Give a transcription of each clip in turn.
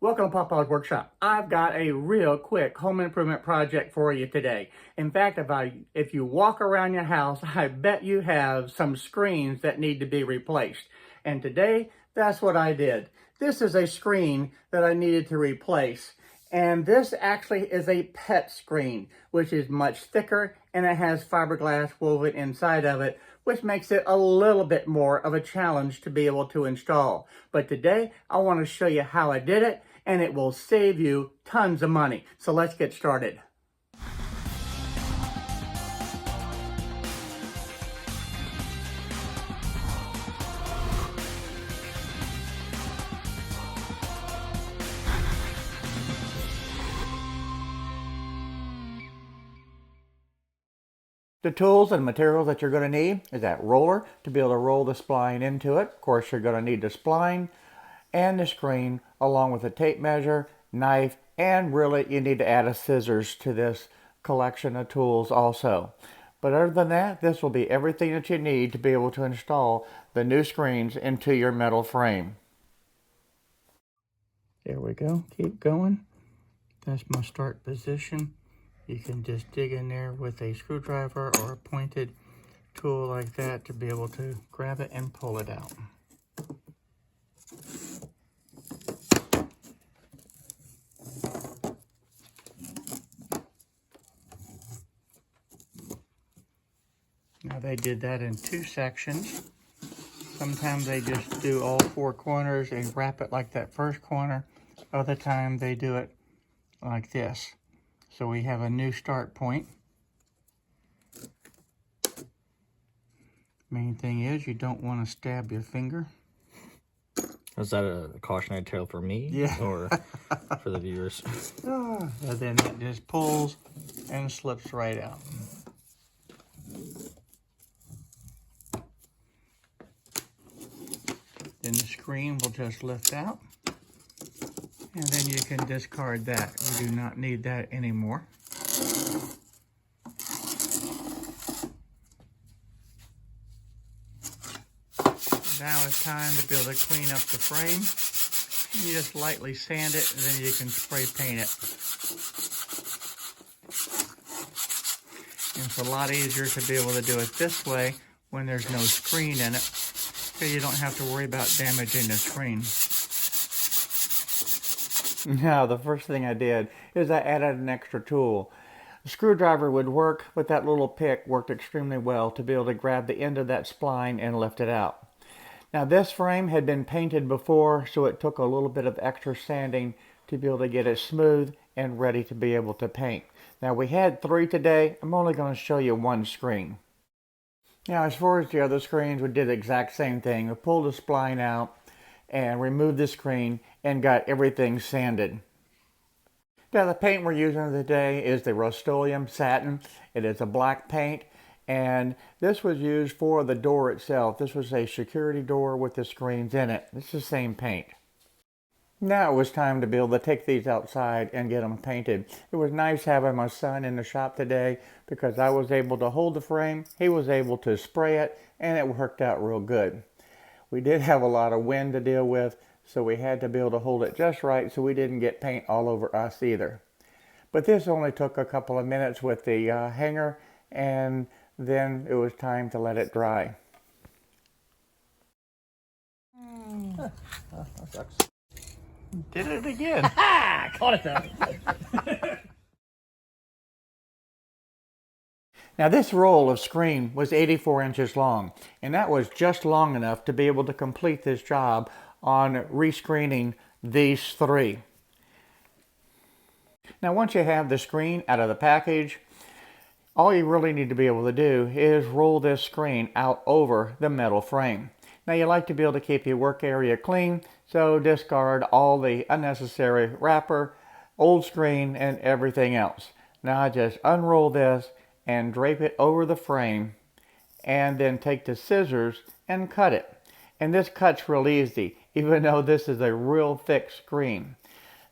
Welcome to Papa's Workshop. I've got a real quick home improvement project for you today. In fact, if you walk around your house, I bet you have some screens that need to be replaced. And today, that's what I did. This is a screen that I needed to replace. And this actually is a PET screen, which is much thicker and it has fiberglass woven inside of it, which makes it a little bit more of a challenge to be able to install. But today, I want to show you how I did it, and it will save you tons of money. So let's get started. The tools and materials that you're going to need is that roller to be able to roll the spline into it. Of course, you're going to need the spline and the screen along with a tape measure, knife, and really you need to add a scissors to this collection of tools also. But other than that, this will be everything that you need to be able to install the new screens into your metal frame. There we go. Keep going. That's my start position. You can just dig in there with a screwdriver or a pointed tool like that to be able to grab it and pull it out. Now they did that in two sections. Sometimes they just do all four corners and wrap it like that first corner. Other time they do it like this. So we have a new start point. Main thing is you don't want to stab your finger. Is that a cautionary tale for me? Yeah. Or for the viewers? And then it just pulls and slips right out. Then the screen will just lift out. And then you can discard that. You do not need that anymore. Now it's time to be able to clean up the frame. And you just lightly sand it, and then you can spray paint it. And it's a lot easier to be able to do it this way when there's no screen in it, so you don't have to worry about damaging the screen. Now, the first thing I did is I added an extra tool. A screwdriver would work, but that little pick worked extremely well to be able to grab the end of that spline and lift it out. Now, this frame had been painted before, so it took a little bit of extra sanding to be able to get it smooth and ready to be able to paint. Now, we had 3 today. I'm only going to show you one screen. Now, as far as the other screens, we did the exact same thing. We pulled the spline out and removed the screen and got everything sanded. Now the paint we're using today is the Rust-Oleum Satin. It is a black paint, and this was used for the door itself. This was a security door with the screens in it. It's the same paint. Now it was time to be able to take these outside and get them painted. It was nice having my son in the shop today because I was able to hold the frame, he was able to spray it, and it worked out real good. We did have a lot of wind to deal with, so we had to be able to hold it just right so we didn't get paint all over us either. But this only took a couple of minutes with the hanger, and then it was time to let it dry. That sucks. Did it again. Ha! Caught it though. Now this roll of screen was 84 inches long, and that was just long enough to be able to complete this job on rescreening these 3. Now once you have the screen out of the package, all you really need to be able to do is roll this screen out over the metal frame. Now you like to be able to keep your work area clean, so discard all the unnecessary wrapper, old screen, and everything else. Now I just unroll this and drape it over the frame, and then take the scissors and cut it. And this cuts real easy, even though this is a real thick screen.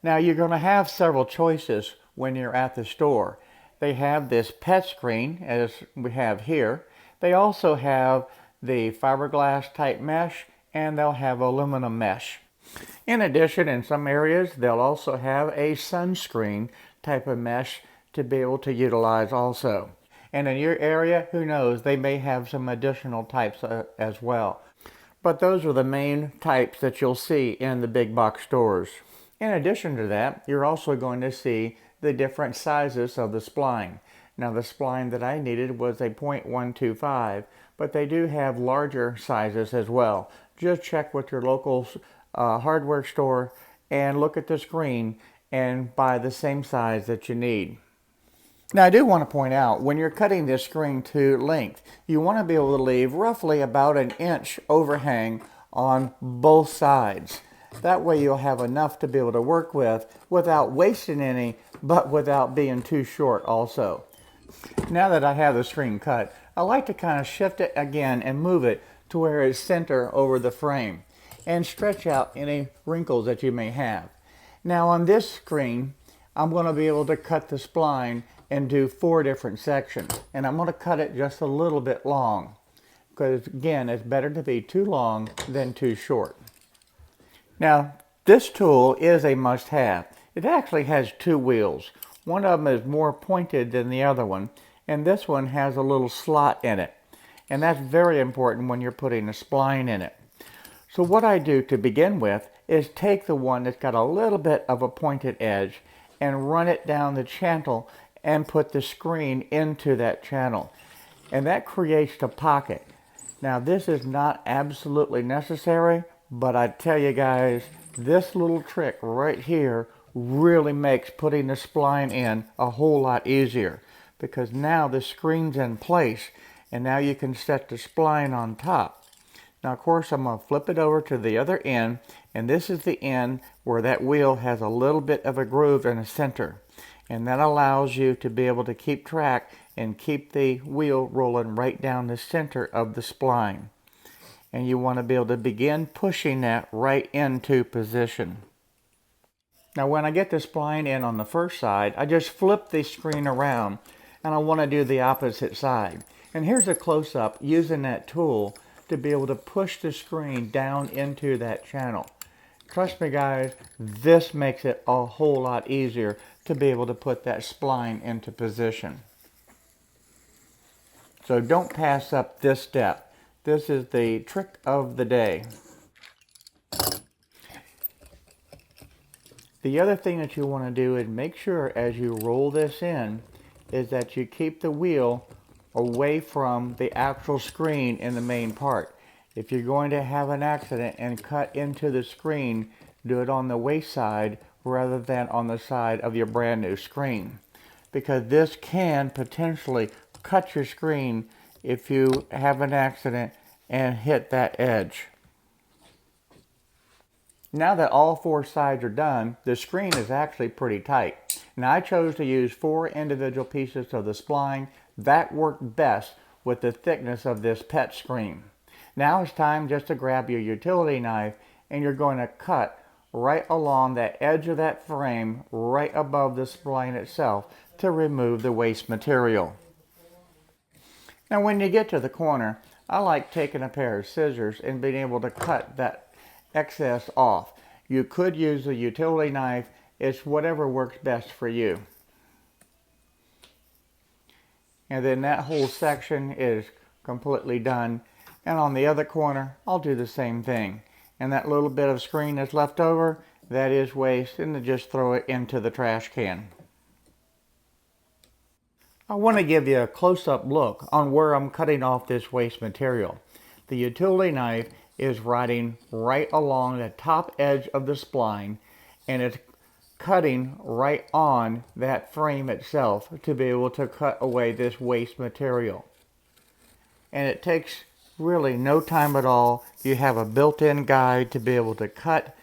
Now you're going to have several choices when you're at the store. They have this PET screen, as we have here. They also have the fiberglass type mesh, and they'll have aluminum mesh. In addition, in some areas, they'll also have a sunscreen type of mesh to be able to utilize also. And in your area, who knows, they may have some additional types as well. But those are the main types that you'll see in the big box stores. In addition to that, you're also going to see the different sizes of the spline. Now the spline that I needed was a 0.125, but they do have larger sizes as well. Just check with your local hardware store and look at the screen and buy the same size that you need. Now I do want to point out, when you're cutting this screen to length, you want to be able to leave roughly about an inch overhang on both sides. That way you'll have enough to be able to work with without wasting any, but without being too short also. Now that I have the screen cut, I like to kind of shift it again and move it to where it's center over the frame and stretch out any wrinkles that you may have. Now on this screen, I'm going to be able to cut the spline into 4 different sections, and I'm going to cut it just a little bit long because again, it's better to be too long than too short. Now this tool is a must-have. It actually has 2 wheels. One of them is more pointed than the other one, and this one has a little slot in it, and that's very important when you're putting a spline in it. So what I do to begin with is take the one that's got a little bit of a pointed edge and run it down the channel and put the screen into that channel, and that creates the pocket. Now this is not absolutely necessary, but I tell you guys, this little trick right here really makes putting the spline in a whole lot easier, because now the screen's in place and now you can set the spline on top. Now of course I'm going to flip it over to the other end, and this is the end where that wheel has a little bit of a groove in the center, and that allows you to be able to keep track and keep the wheel rolling right down the center of the spline. And you want to be able to begin pushing that right into position. Now when I get the spline in on the first side, I just flip the screen around and I want to do the opposite side. And here's a close-up using that tool to be able to push the screen down into that channel. Trust me guys, this makes it a whole lot easier to be able to put that spline into position. So don't pass up this step. This is the trick of the day. The other thing that you want to do is make sure as you roll this in is that you keep the wheel away from the actual screen in the main part. If you're going to have an accident and cut into the screen, do it on the waist side rather than on the side of your brand new screen, because this can potentially cut your screen if you have an accident and hit that edge. Now that all 4 sides are done, the screen is actually pretty tight. Now I chose to use 4 individual pieces of the spline. That worked best with the thickness of this PET screen. Now it's time just to grab your utility knife, and you're going to cut right along that edge of that frame right above the spline itself to remove the waste material. Now when you get to the corner, I like taking a pair of scissors and being able to cut that excess off. You could use a utility knife. It's whatever works best for you. And then that whole section is completely done. And on the other corner, I'll do the same thing. And that little bit of screen that's left over, that is waste, and to just throw it into the trash can. I want to give you a close-up look on where I'm cutting off this waste material. The utility knife is riding right along the top edge of the spline, and it's cutting right on that frame itself to be able to cut away this waste material. And it takes really no time at all. You have a built-in guide to be able to cut,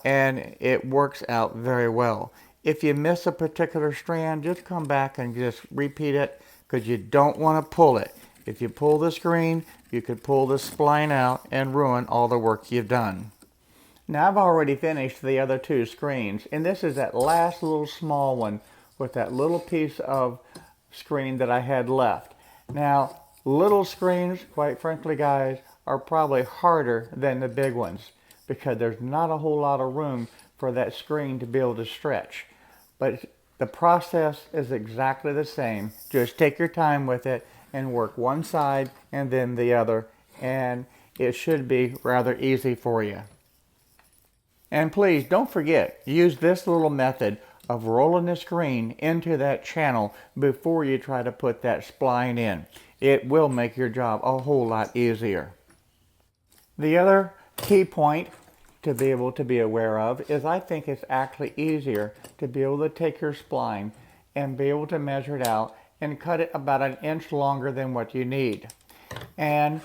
and it works out very well. If you miss a particular strand, just come back and just repeat it, because you don't want to pull it. If you pull the screen, you could pull the spline out and ruin all the work you've done. Now I've already finished the other 2 screens, and this is that last little small one with that little piece of screen that I had left. Now little screens, quite frankly guys, are probably harder than the big ones. because there's not a whole lot of room for that screen to be able to stretch. But the process is exactly the same. Just take your time with it and work one side and then the other, and it should be rather easy for you. And please don't forget, use this little method of rolling the screen into that channel before you try to put that spline in. It will make your job a whole lot easier. The other key point to be able to be aware of is I think it's actually easier to be able to take your spline and be able to measure it out and cut it about an inch longer than what you need. And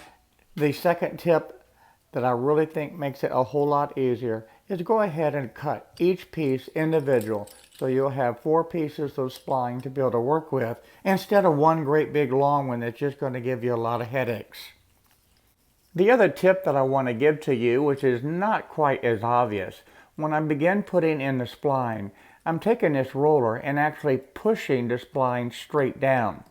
the second tip that I really think makes it a whole lot easier is go ahead and cut each piece individual, so you'll have 4 pieces of spline to be able to work with instead of one great big long one that's just going to give you a lot of headaches. The other tip that I want to give to you, which is not quite as obvious, when I begin putting in the spline, I'm taking this roller and actually pushing the spline straight down.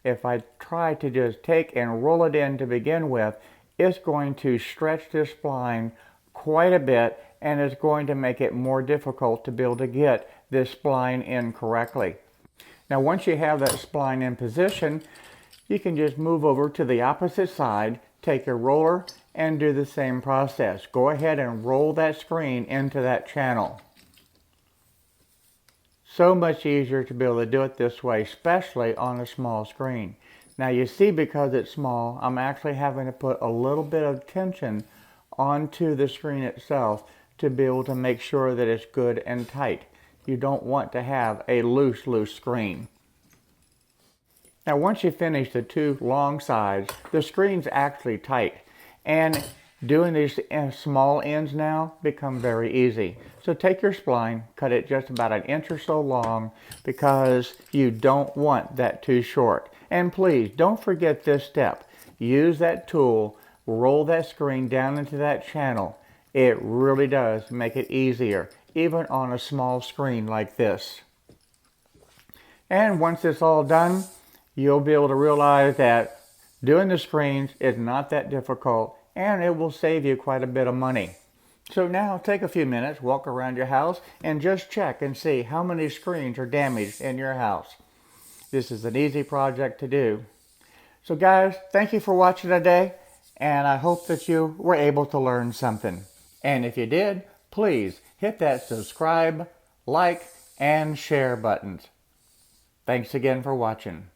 If I try to just take and roll it in to begin with, it's going to stretch this spline quite a bit, and it's going to make it more difficult to be able to get this spline in correctly. Now once you have that spline in position, you can just move over to the opposite side, take your roller, and do the same process. Go ahead and roll that screen into that channel. So much easier to be able to do it this way, especially on a small screen. Now you see, because it's small, I'm actually having to put a little bit of tension onto the screen itself to be able to make sure that it's good and tight. You don't want to have a loose screen. Now once you finish the 2 long sides, the screen's actually tight, and doing these small ends now become very easy. So take your spline, cut it just about an inch or so long, because you don't want that too short. And please don't forget this step. Use that tool, roll that screen down into that channel. It really does make it easier, even on a small screen like this. And once it's all done, you'll be able to realize that doing the screens is not that difficult, and it will save you quite a bit of money. So now take a few minutes, walk around your house, and just check and see how many screens are damaged in your house. This is an easy project to do. So guys, thank you for watching today, and I hope that you were able to learn something. And if you did, please hit that subscribe, like, and share buttons. Thanks again for watching.